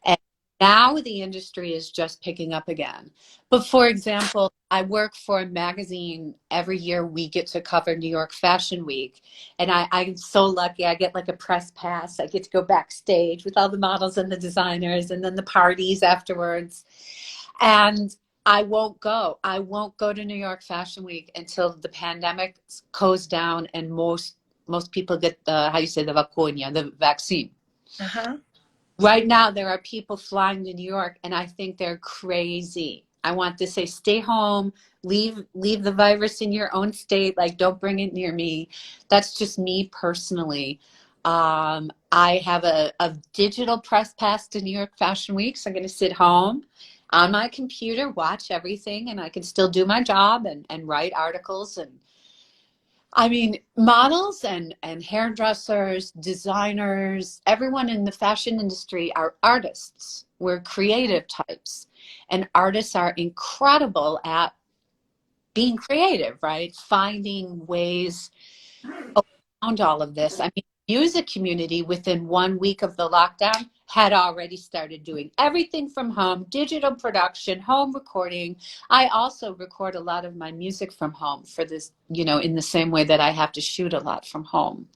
And now the industry is just picking up again. But for example, I work for a magazine. Every year we get to cover New York Fashion Week. And I'm so lucky. I get like a press pass. I get to go backstage with all the models and the designers and then the parties afterwards. And I won't go. I won't go to New York Fashion Week until the pandemic goes down and most people get the, how you say, the vacuna, the vaccine. Uh-huh. Right now, there are people flying to New York, and I think they're crazy. I want to say, stay home, leave the virus in your own state. Like, don't bring it near me. That's just me personally. I have a digital press pass to New York Fashion Week, so I'm going to sit home on my computer, watch everything, and I can still do my job and write articles. And I mean, models and hairdressers, designers, everyone in the fashion industry are artists. We're creative types. And artists are incredible at being creative, right? Finding ways around all of this. I mean, the music community within 1 week of the lockdown had already started doing everything from home, digital production, home recording. I also record a lot of my music from home for this, in the same way that I have to shoot a lot from home.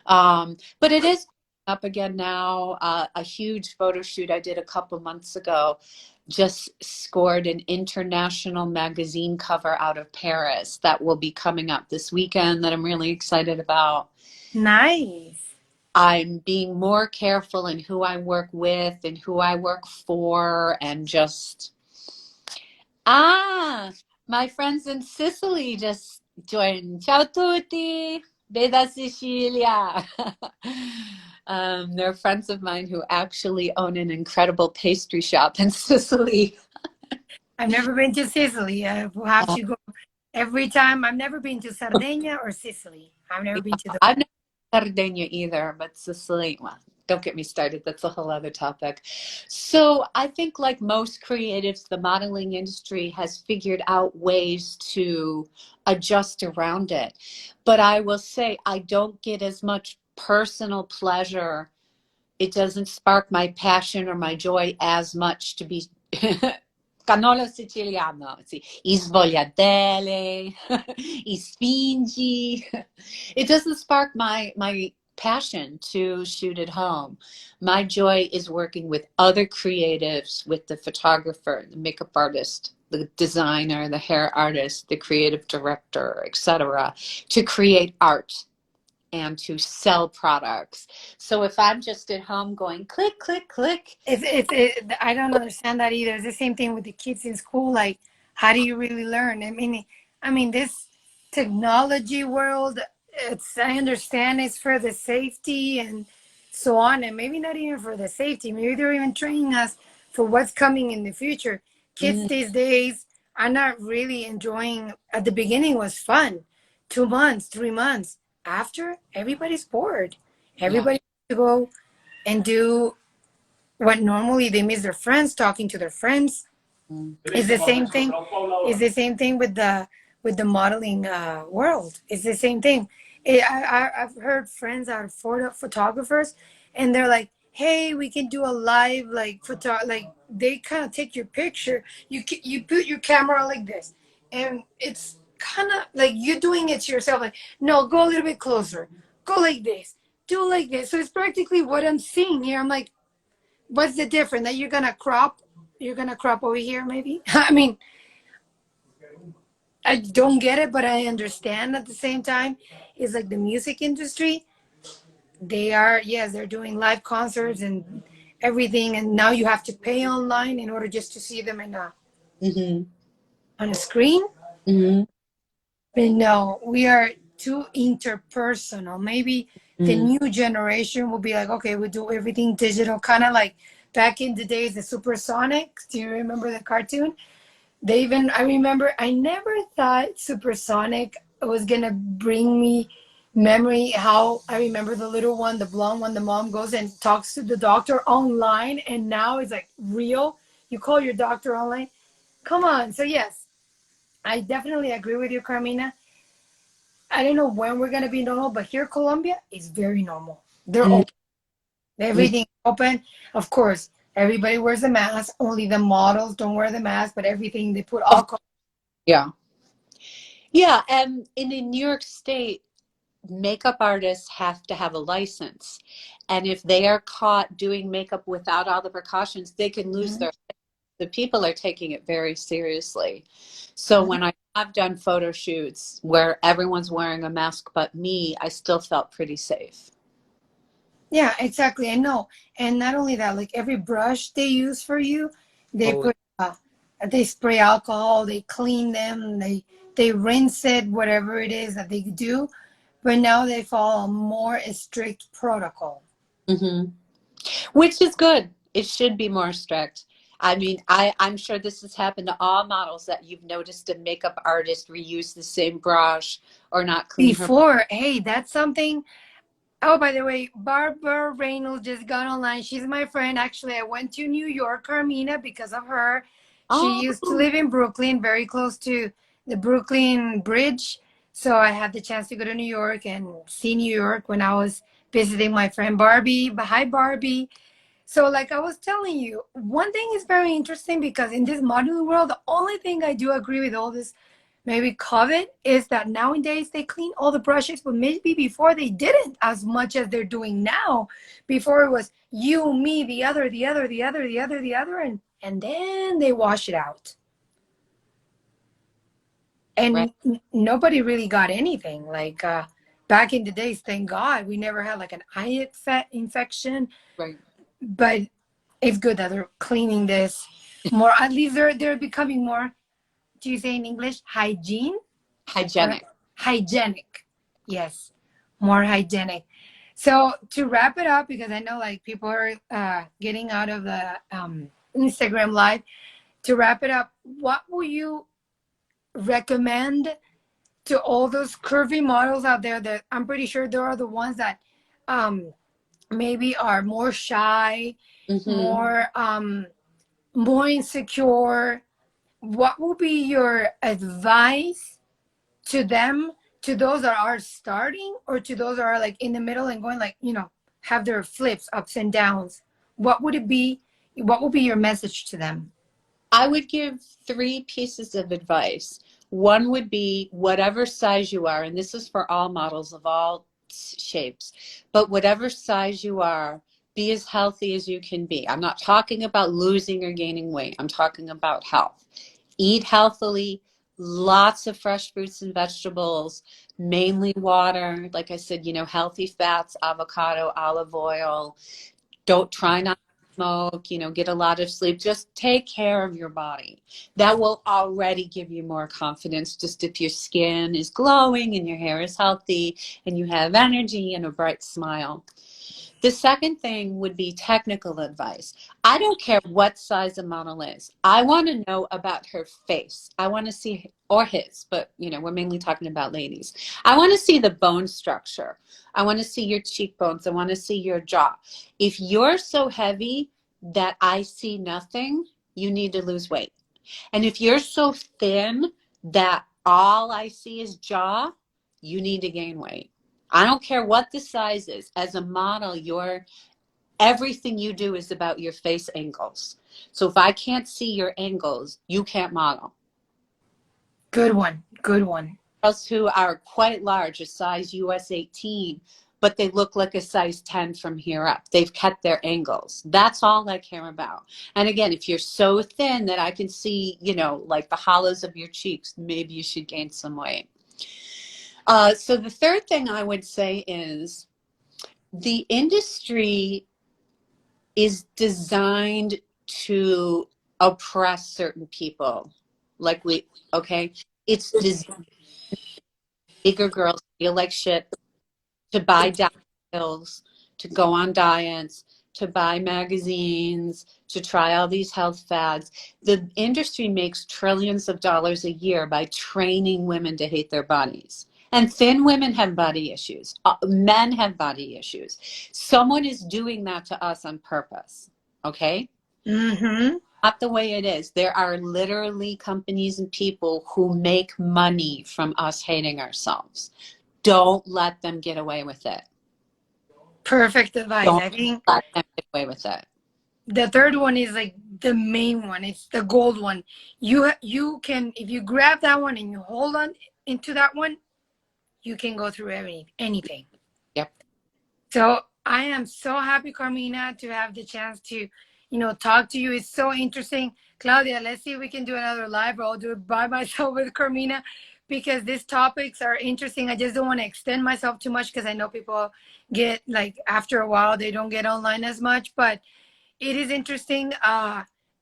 But it is up again now. A huge photo shoot I did a couple months ago just scored an international magazine cover out of Paris that will be coming up this weekend that I'm really excited about. Nice. I'm being more careful in who I work with and who I work for, and just, my friends in Sicily just joined. Ciao tutti, Beda Sicilia. They're friends of mine who actually own an incredible pastry shop in Sicily. I've never been to Sicily. I will have to go every time. I've never been to Sardinia or Sicily. I've never been to the. I've never been to Sardinia either, but Sicily, well, don't get me started. That's a whole other topic. So I think, like most creatives, the modeling industry has figured out ways to adjust around it. But I will say I don't get as much personal pleasure. It doesn't spark my passion or my joy as much to be cannolo siciliano, sì. I svogliatelle, I spingi. It doesn't spark my passion to shoot at home. My joy is working with other creatives, with the photographer, the makeup artist, the designer, the hair artist, the creative director, etc., to create art and to sell products. So if I'm just at home going click, click, click. I don't understand that either. It's the same thing with the kids in school. Like, how do you really learn? I mean, this technology world. I understand it's for the safety and so on, and maybe not even for the safety. Maybe they're even training us for what's coming in the future. Kids Mm, these days are not really enjoying. At the beginning was fun, 2 months, 3 months. After, everybody's bored. yeah. Everybody wants to go and do what normally they miss their friends, talking to their friends. Mm, It's the same thing. It's the same thing with the modeling world. It's the same thing. I've heard friends that are photographers, and they're like, "Hey, we can do a live like photo." Like, they kind of take your picture. You put your camera like this, and it's kind of like you doing it to yourself. Like, no, go a little bit closer. Go like this. Do like this. So it's practically what I'm seeing here. I'm like, what's the difference? That you're gonna crop? You're gonna crop over here, maybe? I mean, I don't get it, but I understand at the same time. It's like the music industry. They are, yes, they're doing live concerts and everything, and now you have to pay online in order just to see them mm-hmm, on a screen. mm-hmm, But no, we are too interpersonal. Maybe the mm-hmm. new generation will be like, okay, we do everything digital, kind of like back in the days, the Supersonics. Do you remember the cartoon? I remember, I never thought Supersonic was gonna bring me memory. How I remember the little one, the blonde one, the mom goes and talks to the doctor online, and now it's like real. You call your doctor online. Come on. So yes, I definitely agree with you, Carmina. I don't know when we're gonna be normal, but here Colombia is very normal. They're Mm, open. Everything open. Of course, everybody wears a mask. Only the models don't wear the mask, but everything they put of- alcohol. yeah. Yeah. And in New York State, makeup artists have to have a license. And if they are caught doing makeup without all the precautions, they can lose Mhm. their, the people are taking it very seriously. So when I have done photo shoots where everyone's wearing a mask but me, I still felt pretty safe. Yeah, exactly. I know. And not only that, like every brush they use for you, they Oh, put they spray alcohol, they clean them, they rinse it, whatever it is that they do. But now they follow a more strict protocol. hmm. Which is good. It should be more strict. I mean, I'm sure this has happened to all models that you've noticed a makeup artist reuse the same brush or not clean her. Before, hey, that's something. Oh, by the way, Barbara Reynolds just got online. She's my friend. Actually, I went to New York, Carmina, because of her. She Oh, used to live in Brooklyn, very close to the Brooklyn Bridge. So I had the chance to go to New York and see New York when I was visiting my friend Barbie. But hi, Barbie. So, like I was telling you, one thing is very interesting because in this modern world, the only thing I do agree with all this maybe COVID is that nowadays they clean all the brushes, but maybe before they didn't as much as they're doing now. Before it was you, me, the other, the other, the other, the other, the other, and then they wash it out. right, And nobody really got anything. Like back in the days, thank God, we never had like an eye infection. right. But it's good that they're cleaning this more. At least they're becoming more. Do you say in English hygiene or Hygienic. hygienic? Yes, more hygienic. So to wrap it up, because I know like people are getting out of the Instagram live. To wrap it up, what will you recommend to all those curvy models out there? That I'm pretty sure there are the ones that um, maybe are more shy, Hmm. more more insecure. What will be your advice to them, to those that are starting or to those that are like in the middle and going like, have their flips, ups and downs? What would it be? What would be your message to them? I would give three pieces of advice. One would be whatever size you are, and this is for all models of all shapes, but whatever size you are, be as healthy as you can be. I'm not talking about losing or gaining weight. I'm talking about health. Eat healthily, lots of fresh fruits and vegetables, mainly water. Like I said, healthy fats, avocado, olive oil. Don't try not to smoke, get a lot of sleep. Just take care of your body. That will already give you more confidence just if your skin is glowing and your hair is healthy and you have energy and a bright smile. The second thing would be technical advice. I don't care what size a model is. I want to know about her face. I want to see, or his, but we're mainly talking about ladies. I want to see the bone structure. I want to see your cheekbones. I want to see your jaw. If you're so heavy that I see nothing, you need to lose weight. And if you're so thin that all I see is jaw, you need to gain weight. I don't care what the size is. As a model, everything you do is about your face angles. So if I can't see your angles, you can't model. Good one. Good one. Girls who are quite large, a size US 18, but they look like a size 10 from here up. They've kept their angles. That's all I care about. And again, if you're so thin that I can see, like the hollows of your cheeks, maybe you should gain some weight. So the third thing I would say is the industry is designed to oppress certain people. Okay, it's designed to bigger girls feel like shit, to buy diet pills, to go on diets, to buy magazines, to try all these health fads. The industry makes trillions of dollars a year by training women to hate their bodies. And thin women have body issues. Men have body issues. Someone is doing that to us on purpose. Okay? Mm-hmm. Not the way it is. There are literally companies and people who make money from us hating ourselves. Don't let them get away with it. Perfect advice. Don't I think let them get away with it. the third one is like the main one. It's the gold one. You can, if you grab that one and you hold on into that one, you can go through anything. Yep. So I am so happy, Carmina, to have the chance to, talk to you. It's so interesting. Claudia, let's see if we can do another live, or I'll do it by myself with Carmina, because these topics are interesting. I just don't want to extend myself too much, because I know people get, like, after a while, they don't get online as much, but it is interesting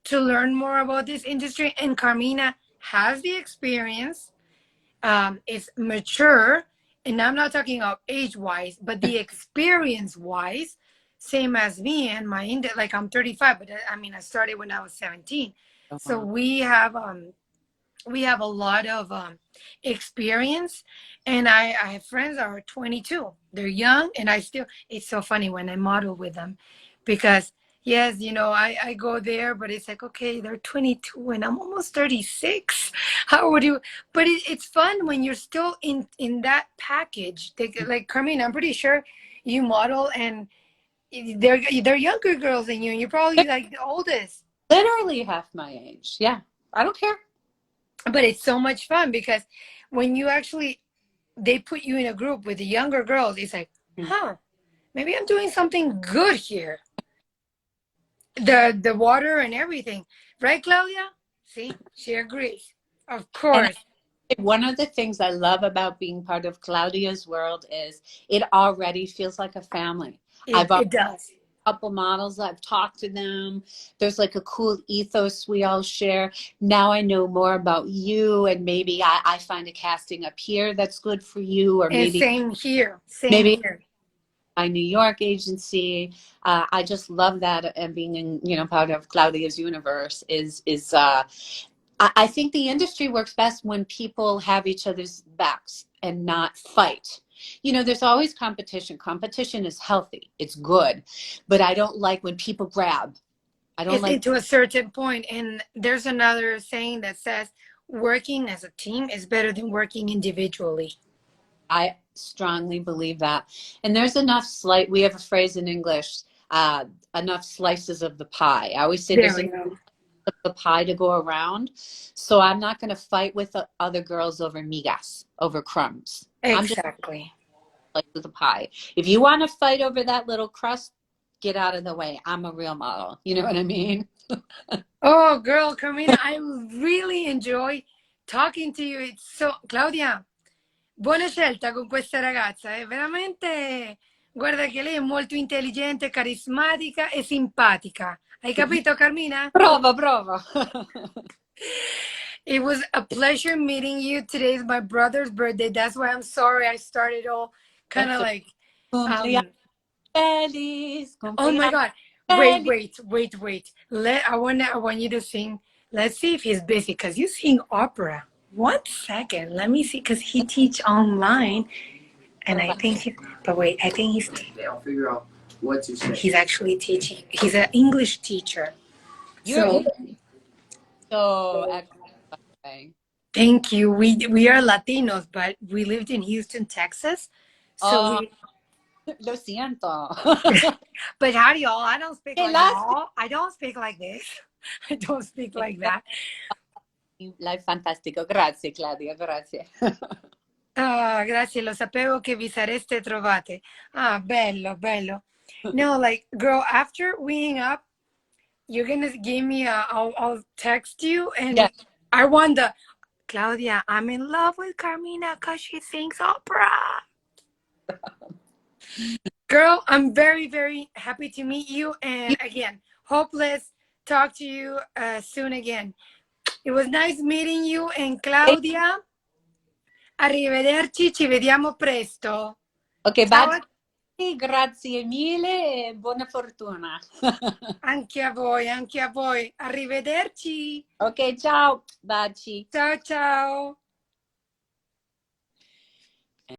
to learn more about this industry. And Carmina has the experience, is mature, and I'm not talking about age-wise, but the experience-wise, same as me and my like I'm 35, but I mean I started when I was 17, so we have a lot of experience. And I have friends that are 22. They're young, and it's so funny when I model with them, because yes, I go there, but it's like, okay, they're 22 and I'm almost 36. How would you? But it's fun when you're still in that package. Like Carmine, I'm pretty sure you model, and they're younger girls than you, and you're probably like the oldest. Literally half my age. Yeah. I don't care. But it's so much fun, because when you actually, they put you in a group with the younger girls, it's like, maybe I'm doing something good here. The water and everything, right, Claudia? See, she agrees, of And course. one of the things I love about being part of Claudia's world is it already feels like a family. I've It does. couple models. I've talked to them. There's like a cool ethos we all share. Now I know more about you, and maybe I find a casting up here that's good for you, or And maybe same here, same maybe here. my New York agency. I just love that, and being in part of Claudia's universe is I think the industry works best when people have each other's backs and not fight. There's always competition. Competition is healthy. It's good. But I don't like when people grab. I don't like. To a certain point. And there's another saying that says, working as a team is better than working individually. I strongly believe that. And there's we have a phrase in English, enough slices of the pie. I always say There there's we enough go. of the pie to go around. So I'm not going to fight with the other girls over migas, over crumbs. I'm just Exactly. like with the pie. If you want to fight over that little crust, get out of the way. I'm a real model. You know what I mean? Oh, girl, Carmina, I really enjoy talking to you. It's so, Claudia, buona scelta con questa ragazza. È veramente, guarda che lei è molto intelligente, carismatica e simpatica. Hai capito, Carmina? Prova, prova. It was a pleasure meeting you. Today is my brother's birthday. That's why I'm sorry I started all kind of That's like, cumpleaños um, feliz, oh my cumpleaños God. feliz. Wait. I want you to sing. Let's see if he's busy, because you sing opera. 1 second. Let me see, because he teach online, and I think but wait, I think I'll figure out what to say. He's actually teaching. He's an English teacher. You're So so excellent. thank you. We are Latinos, but we lived in Houston, Texas. So Oh, we lo siento. but how do y'all? I don't speak Qué like lástima. y'all. I don't speak like this. I don't speak like that. Live fantastico. Grazie, Claudia, grazie. Ah, grazie, lo sapevo che vi sareste trovate. Ah, bello, bello. No, like, girl, after we hang up, you're gonna give me I'll text you, Yeah. and I want the, Claudia, I'm in love with Carmina because she sings opera. Girl, I'm very, very happy to meet you. And again, hope let's talk to you soon again. It was nice meeting you. And Claudia, arrivederci, ci vediamo presto. Ok, Ciao, baci, grazie mille e buona fortuna. anche a voi, anche a voi. Arrivederci. Ok, ciao, baci. Ciao, ciao.